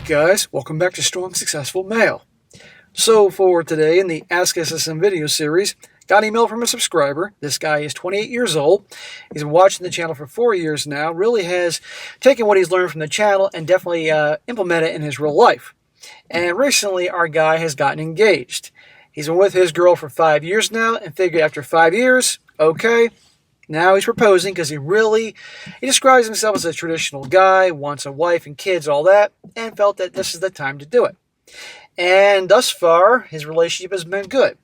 Alright guys, welcome back to Strong Successful Male. So for today in the Ask SSM video series, got an email from a subscriber. This guy is 28 years old. He's been watching the channel for 4 years now. Really has taken what he's learned from the channel and definitely implemented it in his real life. And recently our guy has gotten engaged. He's been with his girl for 5 years now and figured after 5 years, okay, now he's proposing because he describes himself as a traditional guy, wants a wife and kids, all that, and felt that this is the time to do it. And thus far, his relationship has been good.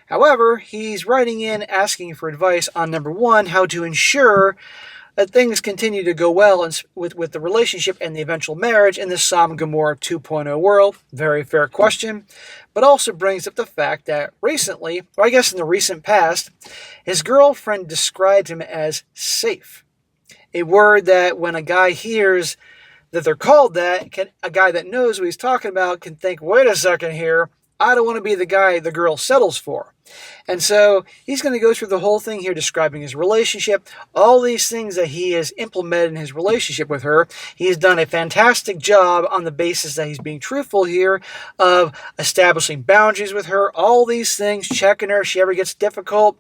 However, he's writing in asking for advice on number one, how to ensure that things continue to go well with the relationship and the eventual marriage in this Sodom and Gomorrah 2.0 world. Very fair question, but also brings up the fact that recently, or I guess in the recent past, his girlfriend described him as safe. A word that when a guy hears that they're called that, a guy that knows what he's talking about can think, wait a second here, I don't want to be the guy the girl settles for. And so he's going to go through the whole thing here describing his relationship, all these things that he has implemented in his relationship with her. He's done a fantastic job on the basis that he's being truthful here of establishing boundaries with her, all these things, checking her if she ever gets difficult.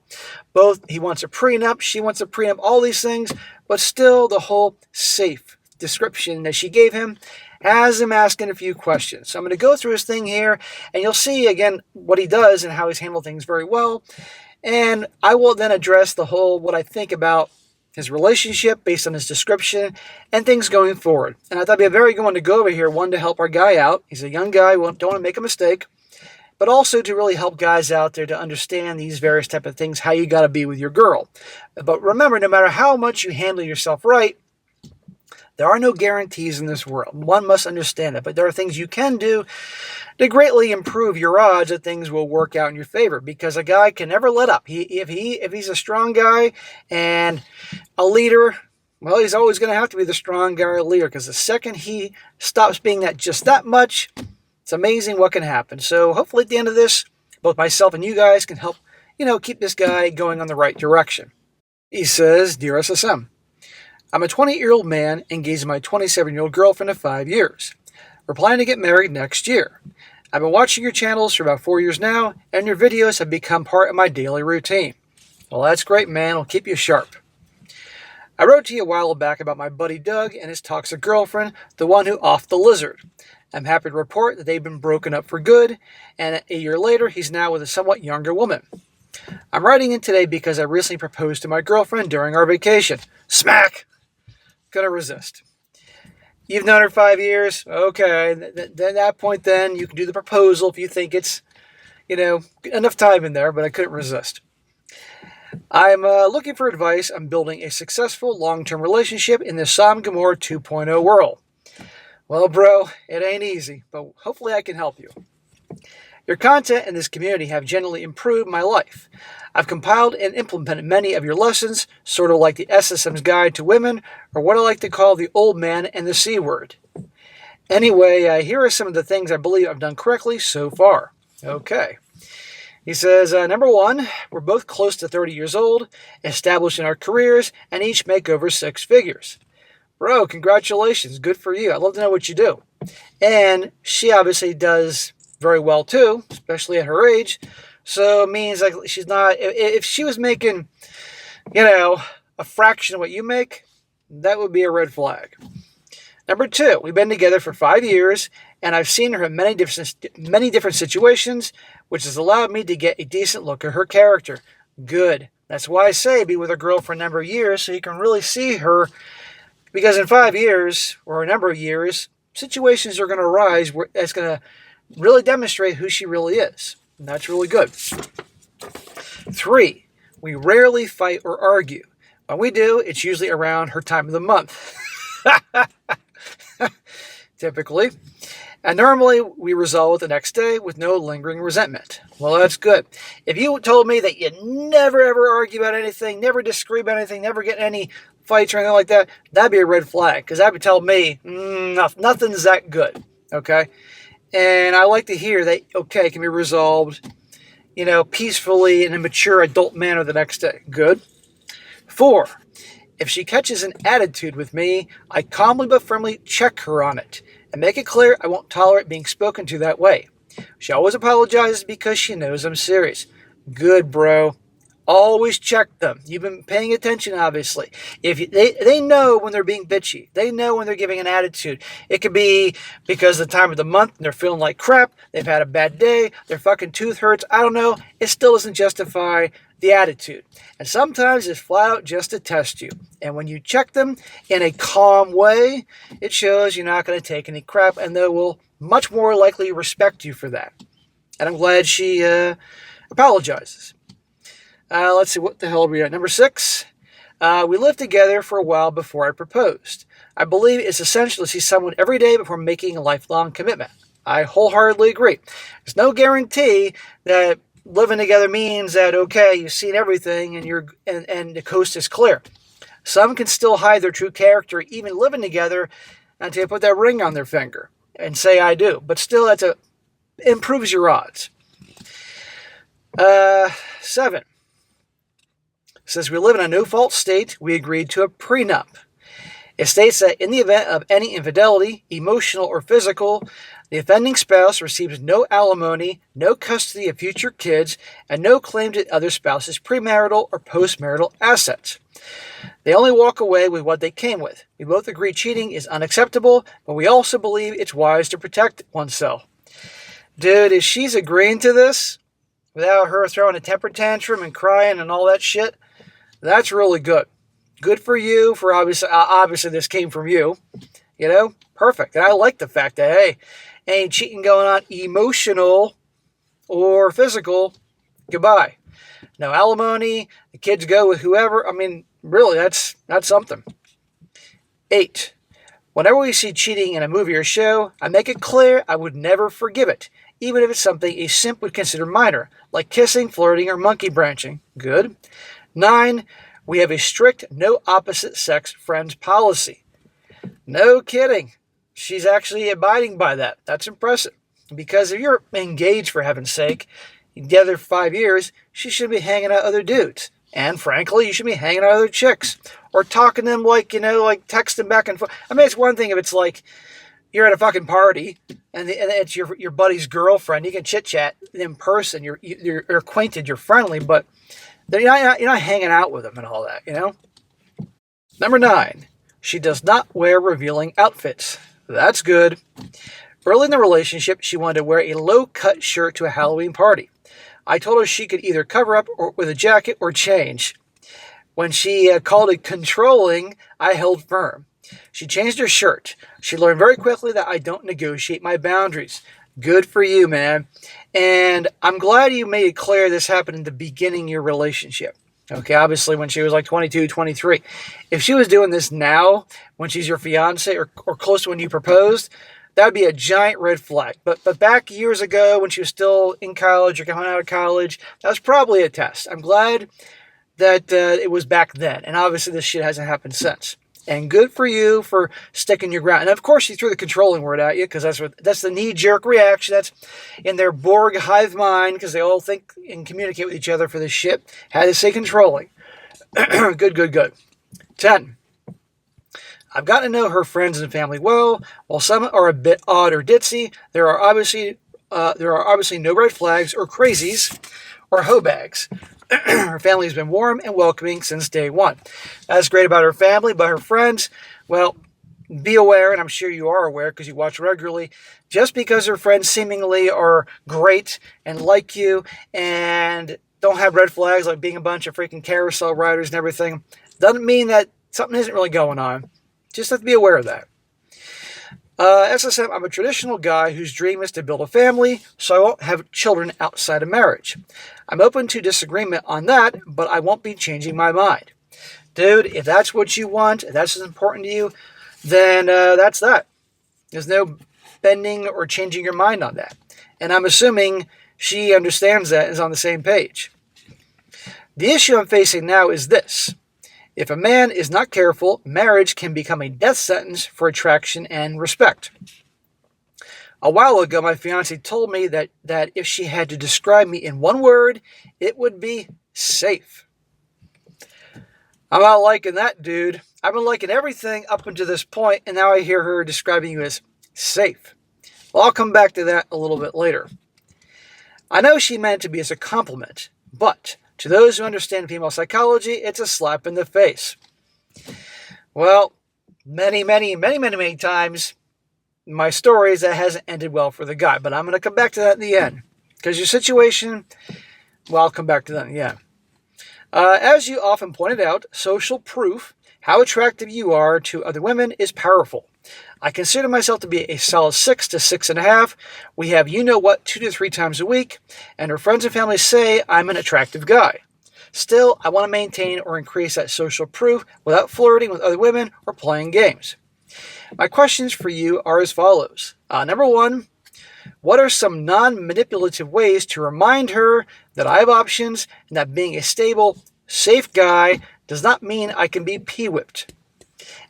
Both he wants a prenup, she wants a prenup, all these things, but still the whole safe description that she gave him has him asking a few questions. So I'm going to go through his thing here, and you'll see, again, what he does and how he's handled things very well. And I will then address what I think about his relationship based on his description and things going forward. And I thought it'd be a very good one to go over here, one to help our guy out. He's a young guy, don't want to make a mistake, but also to really help guys out there to understand these various type of things, how you got to be with your girl. But remember, no matter how much you handle yourself right, there are no guarantees in this world. One must understand that. But there are things you can do to greatly improve your odds that things will work out in your favor. Because a guy can never let up. If he's a strong guy and a leader, well, he's always going to have to be the strong guy or leader. Because the second he stops being that much, it's amazing what can happen. So hopefully at the end of this, both myself and you guys can help, keep this guy going on the right direction. He says, Dear SSM, I'm a 28-year-old man engaged to my 27-year-old girlfriend of 5 years. We're planning to get married next year. I've been watching your channels for about 4 years now, and your videos have become part of my daily routine. Well, that's great, man. It'll keep you sharp. I wrote to you a while back about my buddy Doug and his toxic girlfriend, the one who offed the lizard. I'm happy to report that they've been broken up for good, and a year later, he's now with a somewhat younger woman. I'm writing in today because I recently proposed to my girlfriend during our vacation. Smack! Gonna resist. You've known her 5 years. Okay. At that point, then you can do the proposal if you think it's, enough time in there, but I couldn't resist. I'm looking for advice on building a successful long-term relationship in the Sodom and Gomorrah 2.0 world. Well, bro, it ain't easy, but hopefully I can help you. Your content in this community have generally improved my life. I've compiled and implemented many of your lessons, sort of like the SSM's Guide to Women, or what I like to call the old man and the C word. Anyway, here are some of the things I believe I've done correctly so far. Okay. He says, number one, we're both close to 30 years old, established in our careers, and each make over 6 figures. Bro, congratulations. Good for you. I'd love to know what you do. And she obviously does very well too, especially at her age. So it means like she's not, if she was making, a fraction of what you make, that would be a red flag. Number two, we've been together for 5 years, and I've seen her in many different situations, which has allowed me to get a decent look at her character. Good. That's why I say be with a girl for a number of years so you can really see her, because in 5 years, or a number of years, situations are going to arise where that's going to really demonstrate who she really is. And that's really good. 3, we rarely fight or argue. When we do, it's usually around her time of the month. Typically. And normally, we resolve it the next day with no lingering resentment. Well, that's good. If you told me that you never ever argue about anything, never disagree about anything, never get any fights or anything like that, that'd be a red flag. Because that would tell me, nothing's that good. Okay? And I like to hear that, okay, it can be resolved, peacefully in a mature adult manner the next day. Good. 4, if she catches an attitude with me, I calmly but firmly check her on it. and make it clear I won't tolerate being spoken to that way. She always apologizes because she knows I'm serious. Good, bro. Always check them. You've been paying attention, obviously. They know when they're being bitchy. They know when they're giving an attitude. It could be because of the time of the month and they're feeling like crap. They've had a bad day. Their fucking tooth hurts. I don't know. It still doesn't justify the attitude. And sometimes it's flat out just to test you. And when you check them in a calm way, it shows you're not going to take any crap, and they will much more likely respect you for that. And I'm glad she apologizes. Let's see, what the hell are we at? Number 6. We lived together for a while before I proposed. I believe it's essential to see someone every day before making a lifelong commitment. I wholeheartedly agree. There's no guarantee that living together means that, okay, you've seen everything and the coast is clear. Some can still hide their true character, even living together, until they put that ring on their finger and say, I do. But still, improves your odds. 7. Since we live in a no-fault state, we agreed to a prenup. It states that in the event of any infidelity, emotional or physical, the offending spouse receives no alimony, no custody of future kids, and no claim to the other spouse's premarital or postmarital assets. They only walk away with what they came with. We both agree cheating is unacceptable, but we also believe it's wise to protect oneself. Dude, if she's agreeing to this, without her throwing a temper tantrum and crying and all that shit, that's really good. Good for you, for obviously this came from you. You know, perfect. And I like the fact that, hey, ain't cheating going on, emotional or physical, goodbye. No alimony, the kids go with whoever. I mean, really, that's something. 8. Whenever we see cheating in a movie or show, I make it clear I would never forgive it, even if it's something a simp would consider minor, like kissing, flirting, or monkey branching. Good. 9. We have a strict no opposite sex friends policy. No kidding. She's actually abiding by that. That's impressive. Because if you're engaged, for heaven's sake, together for 5 years, she should be hanging out with other dudes. And frankly, you should be hanging out with other chicks. Or talking to them like texting back and forth. I mean, it's one thing if it's like you're at a fucking party and it's your buddy's girlfriend. You can chit-chat in person. You're acquainted. You're friendly. But you're not hanging out with them and all that, you know? Number 9. She does not wear revealing outfits. That's good. Early in the relationship, she wanted to wear a low-cut shirt to a Halloween party. I told her she could either cover up with a jacket or change. When she called it controlling, I held firm. She changed her shirt. She learned very quickly that I don't negotiate my boundaries. Good for you, man. And I'm glad you made it clear this happened in the beginning of your relationship. Okay, obviously when she was like 22, 23. If she was doing this now, when she's your fiancé or close to when you proposed, that would be a giant red flag. But back years ago when she was still in college or coming out of college, that was probably a test. I'm glad that it was back then. And obviously this shit hasn't happened since. And good for you for sticking your ground. And of course she threw the controlling word at you because that's the knee-jerk reaction. That's in their Borg hive mind because they all think and communicate with each other for this shit. Had to say controlling. Good. 10. I've gotten to know her friends and family well. While some are a bit odd or ditzy, there are obviously no red flags or crazies or hoe bags. Her family has been warm and welcoming since day one. That's great about her family, but her friends, well, be aware, and I'm sure you are aware because you watch regularly, just because her friends seemingly are great and like you and don't have red flags like being a bunch of freaking carousel riders and everything, doesn't mean that something isn't really going on. Just have to be aware of that. SSM, I'm a traditional guy whose dream is to build a family, so I won't have children outside of marriage. I'm open to disagreement on that, but I won't be changing my mind. Dude, if that's what you want, if that's what's important to you, then that's that. There's no bending or changing your mind on that. And I'm assuming she understands that and is on the same page. The issue I'm facing now is this. If a man is not careful, marriage can become a death sentence for attraction and respect. A while ago, my fiancée told me that if she had to describe me in one word, it would be safe. I'm not liking that, dude. I've been liking everything up until this point, and now I hear her describing you as Safe. Well, I'll come back to that a little bit later. I know she meant it to be as a compliment, but to those who understand female psychology, it's a slap in the face. Well, many times, my stories, that hasn't ended well for the guy, but I'm going to come back to that in the end. Because your situation, well, I'll come back to that in the end. As you often pointed out, social proof, how attractive you are to other women, is powerful. I consider myself to be a solid 6 to 6.5. We have 2 to 3 times a week, and her friends and family say I'm an attractive guy. Still, I want to maintain or increase that social proof without flirting with other women or playing games. My questions for you are as follows. Number 1, what are some non-manipulative ways to remind her that I have options and that being a stable, safe guy does not mean I can be pee-whipped?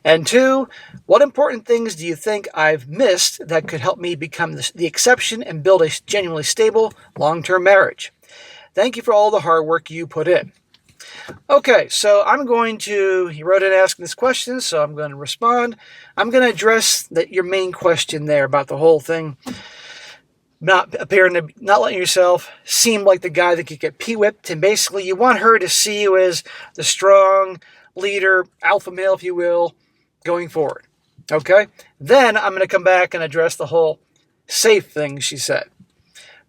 And 2, what important things do you think I've missed that could help me become the exception and build a genuinely stable, long-term marriage? Thank you for all the hard work you put in. Okay, so he wrote in asking this question, so I'm going to respond. I'm going to address your main question there about the whole thing. Not letting yourself seem like the guy that could get pee-whipped, and basically you want her to see you as the strong leader, alpha male, if you will, going forward. Okay? Then I'm going to come back and address the whole safe thing she said.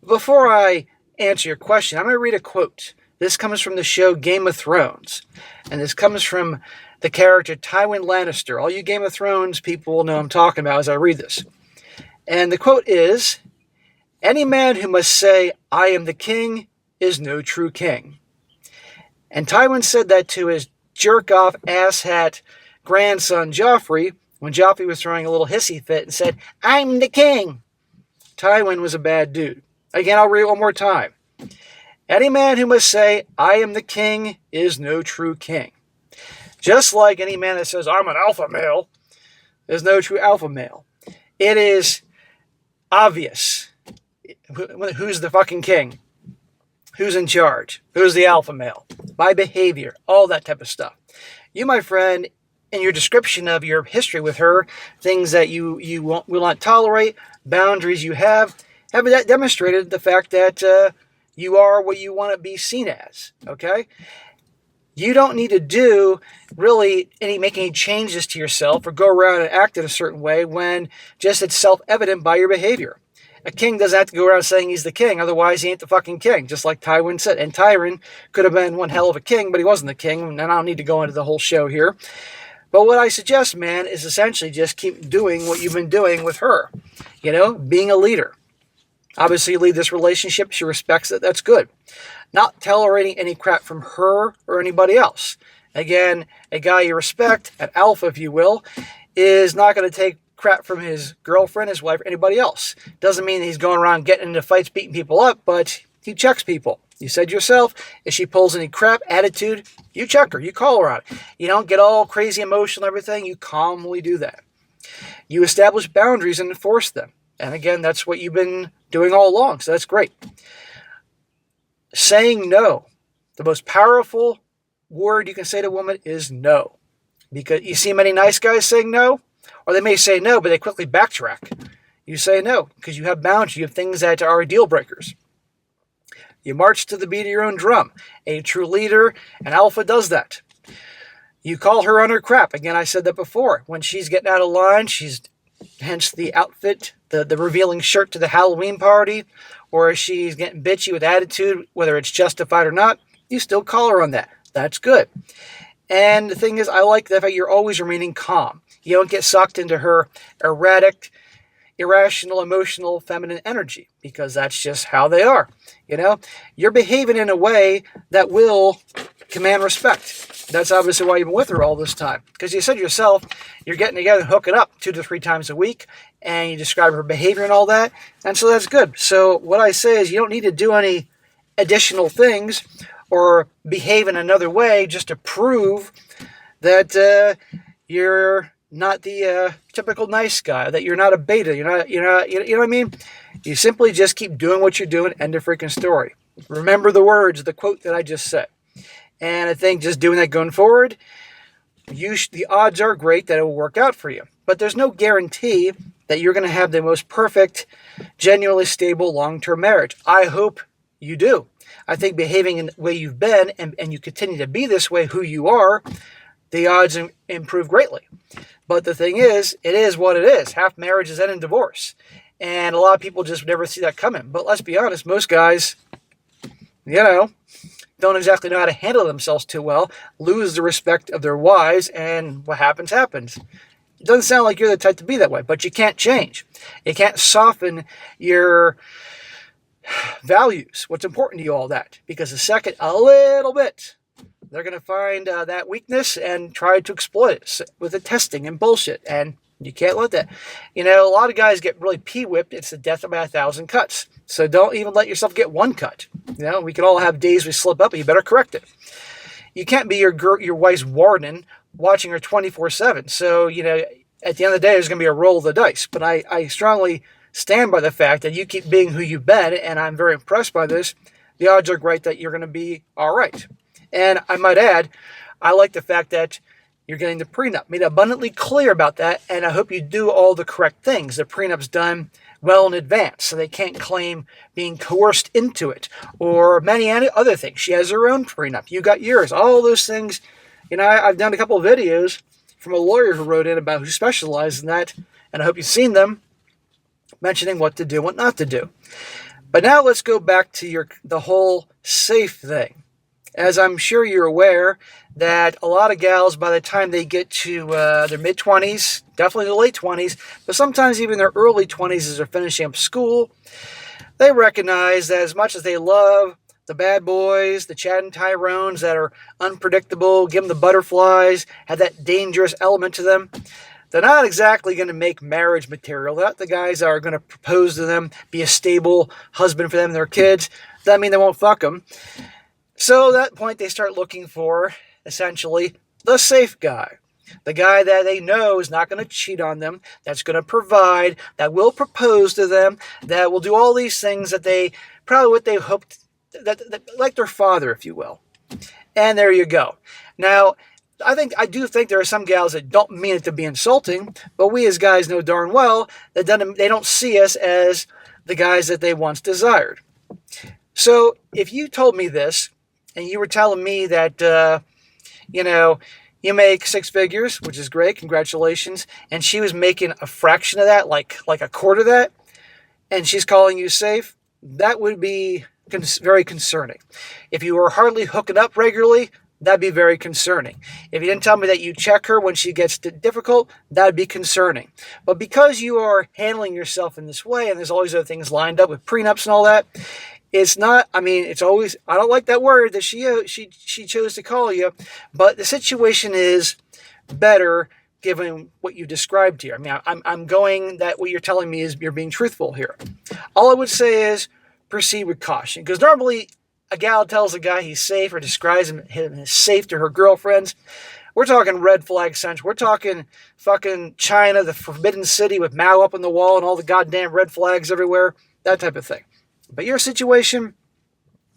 Before I answer your question, I'm going to read a quote. This comes from the show Game of Thrones, and this comes from the character Tywin Lannister. All you Game of Thrones people will know I'm talking about as I read this. And the quote is, "Any man who must say, 'I am the king,' is no true king." And Tywin said that to his jerk-off, asshat grandson Joffrey when Joffrey was throwing a little hissy fit and said, "I'm the king." Tywin was a bad dude. Again, I'll read it one more time. Any man who must say, "I am the king," is no true king. Just like any man that says, "I'm an alpha male," is no true alpha male. It is obvious who's the fucking king, who's in charge, who's the alpha male, by behavior, all that type of stuff. You, my friend, in your description of your history with her, things that you will not tolerate, boundaries you have demonstrated the fact that you are what you want to be seen as, okay? You don't need to make any changes to yourself or go around and act in a certain way when just it's self-evident by your behavior. A king doesn't have to go around saying he's the king, otherwise he ain't the fucking king, just like Tywin said. And Tywin could have been one hell of a king, but he wasn't the king, and I don't need to go into the whole show here. But what I suggest, man, is essentially just keep doing what you've been doing with her. Being a leader. Obviously, you lead this relationship. She respects it. That's good. Not tolerating any crap from her or anybody else. Again, a guy you respect, an alpha, if you will, is not going to take crap from his girlfriend, his wife, or anybody else. Doesn't mean he's going around getting into fights, beating people up, but he checks people. You said yourself, if she pulls any crap, attitude, you check her. You call her out. You don't get all crazy emotional and everything. You calmly do that. You establish boundaries and enforce them. And again, that's what you've been doing all along, so that's great. Saying no. The most powerful word you can say to a woman is no. Because you see many nice guys saying no, or they may say no, but they quickly backtrack. You say no, because you have boundaries. You have things that are deal breakers. You march to the beat of your own drum. A true leader, an alpha, does that. You call her on her crap. Again, I said that before. When she's getting out of line, hence the outfit, the revealing shirt to the Halloween party, or she's getting bitchy with attitude, whether it's justified or not, you still call her on that. That's good. And the thing is, I like the fact you're always remaining calm. You don't get sucked into her erratic, irrational, emotional, feminine energy, because that's just how they are. You're behaving in a way that will command respect. That's obviously why you've been with her all this time. Because you said yourself, you're getting together and hooking up 2 to 3 times a week, and you describe her behavior and all that, and so that's good. So what I say is you don't need to do any additional things or behave in another way just to prove that you're not the typical nice guy, that you're not a beta, you know what I mean? You simply just keep doing what you're doing, end of freaking story. Remember the words, the quote that I just said. And I think just doing that going forward, the odds are great that it will work out for you. But there's no guarantee that you're going to have the most perfect, genuinely stable, long-term marriage. I hope you do. I think behaving in the way you've been and you continue to be this way, who you are, the odds improve greatly. But the thing is, it is what it is. Half marriages end in divorce. And a lot of people just never see that coming. But let's be honest, most guys, don't exactly know how to handle themselves too well, lose the respect of their wives, and what happens, happens. It doesn't sound like you're the type to be that way, but you can't change. You can't soften your values, what's important to you, all that. Because the second, a little bit, they're going to find that weakness and try to exploit it with the testing and bullshit. And you can't let that. A lot of guys get really pee-whipped. It's the death by 1,000 cuts. So don't even let yourself get one cut. We can all have days we slip up, and you better correct it. You can't be your wife's warden watching her 24/7. So, at the end of the day, there's going to be a roll of the dice. But I strongly stand by the fact that you keep being who you've been, and I'm very impressed by this. The odds are great that you're going to be all right. And I might add, I like the fact that you're getting the prenup. Made abundantly clear about that, and I hope you do all the correct things. The prenup's done well in advance, so they can't claim being coerced into it, or many other things. She has her own prenup. You got yours. All those things. I've done a couple of videos from a lawyer who wrote in about who specializes in that, and I hope you've seen them, mentioning what to do, what not to do. But now let's go back to the whole safe thing. As I'm sure you're aware that a lot of gals, by the time they get to their mid-20s, definitely the late 20s, but sometimes even their early 20s as they're finishing up school, they recognize that as much as they love the bad boys, the Chad and Tyrones that are unpredictable, give them the butterflies, have that dangerous element to them, they're not exactly going to make marriage material. They're not the guys that are going to propose to them, be a stable husband for them and their kids. Doesn't mean they won't fuck them. So at that point, they start looking for, essentially, the safe guy. The guy that they know is not going to cheat on them, that's going to provide, that will propose to them, that will do all these things that they, probably what they hoped, that like their father, if you will. And there you go. Now, I do think there are some gals that don't mean it to be insulting, but we as guys know darn well that they don't see us as the guys that they once desired. So if you told me this, and you were telling me that, you make six figures, which is great, congratulations, and she was making a fraction of that, like a quarter of that, and she's calling you safe, that would be very concerning. If you were hardly hooking up regularly, that'd be very concerning. If you didn't tell me that you check her when she gets difficult, that'd be concerning. But because you are handling yourself in this way, and there's always other things lined up with prenups and all that, it's not, it's always, I don't like that word that she chose to call you, but the situation is better given what you described here. I'm going that what you're telling me is you're being truthful here. All I would say is proceed with caution, because normally a gal tells a guy he's safe or describes him as safe to her girlfriends. We're talking red flag central. We're talking fucking China, the forbidden city with Mao up on the wall and all the goddamn red flags everywhere, that type of thing. But your situation,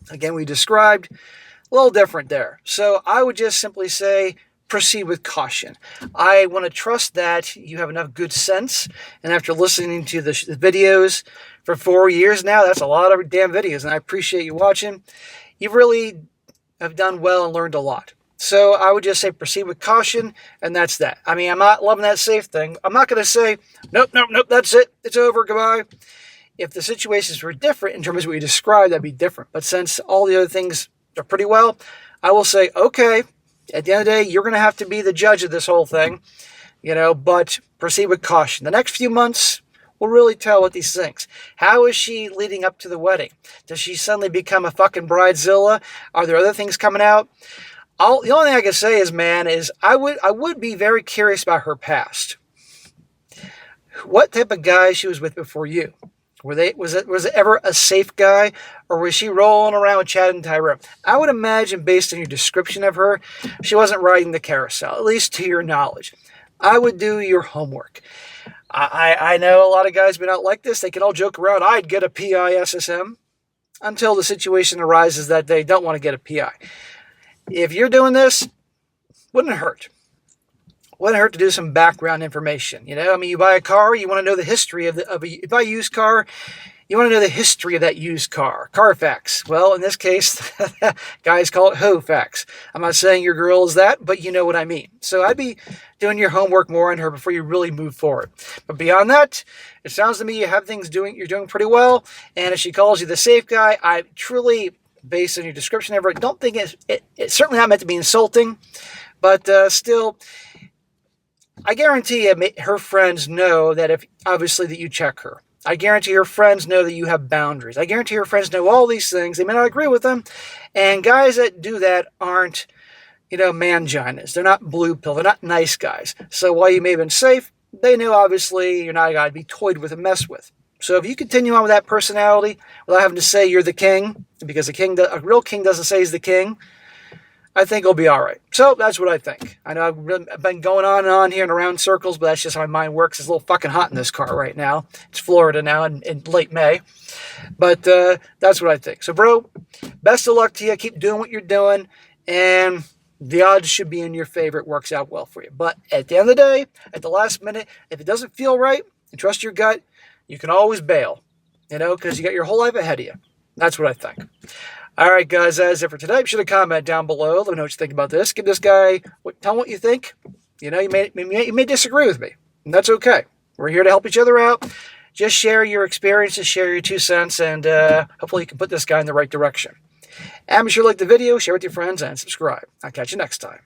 again, we described, a little different there. So I would just simply say proceed with caution. I want to trust that you have enough good sense, and after listening to the videos for 4 years now, that's a lot of damn videos, and I appreciate you watching. You really have done well and learned a lot. So I would just say proceed with caution, and that's that. I'm not loving that safe thing. I'm not going to say, nope, that's it. It's over, goodbye. If the situations were different in terms of what you described, that'd be different. But since all the other things are pretty well, I will say, okay, at the end of the day, you're going to have to be the judge of this whole thing, but proceed with caution. The next few months will really tell what these things. How is she leading up to the wedding? Does she suddenly become a fucking bridezilla? Are there other things coming out? The only thing I can say is, I would be very curious about her past. What type of guy she was with before you? Was it ever a safe guy, or was she rolling around with Chad and Tyrone? I would imagine, based on your description of her, she wasn't riding the carousel, at least to your knowledge. I would do your homework. I know a lot of guys have been out like this. They can all joke around, I'd get a PI SSM, until the situation arises that they don't want to get a PI. If you're doing this, wouldn't hurt. wouldn't hurt to do some background information. You know, I mean, you buy a car, you want to know the history of you buy a used car, you want to know the history of that used car. Carfax. Well, in this case, guys call it Hofax. I'm not saying your girl is that, but you know what I mean. So I'd be doing your homework more on her before you really move forward. But beyond that, it sounds to me you're doing pretty well. And if she calls you the safe guy, I truly, based on your description of her, don't think it's certainly not meant to be insulting, but still, I guarantee you her friends know that obviously that you check her. I guarantee her friends know that you have boundaries. I guarantee her friends know all these things. They may not agree with them. And guys that do that aren't, manginas. They're not blue pill. They're not nice guys. So while you may have been safe, they know obviously you're not a guy to be toyed with and messed with. So if you continue on with that personality without having to say you're the king, because a real king doesn't say he's the king, I think it'll be all right. So that's what I think. I know I've been going on and on here in around circles, but that's just how my mind works. It's a little fucking hot in this car right now. It's Florida now in late May. But that's what I think. So, bro, best of luck to you. Keep doing what you're doing. And the odds should be in your favor. It works out well for you. But at the end of the day, at the last minute, if it doesn't feel right, and trust your gut, you can always bail. Because you got your whole life ahead of you. That's what I think. All right, guys, that's it for today. Be sure to comment down below. Let me know what you think about this. Give this guy, tell him what you think. You may disagree with me, and that's okay. We're here to help each other out. Just share your experiences, share your 2 cents, and hopefully you can put this guy in the right direction. And be sure to like the video, share with your friends, and subscribe. I'll catch you next time.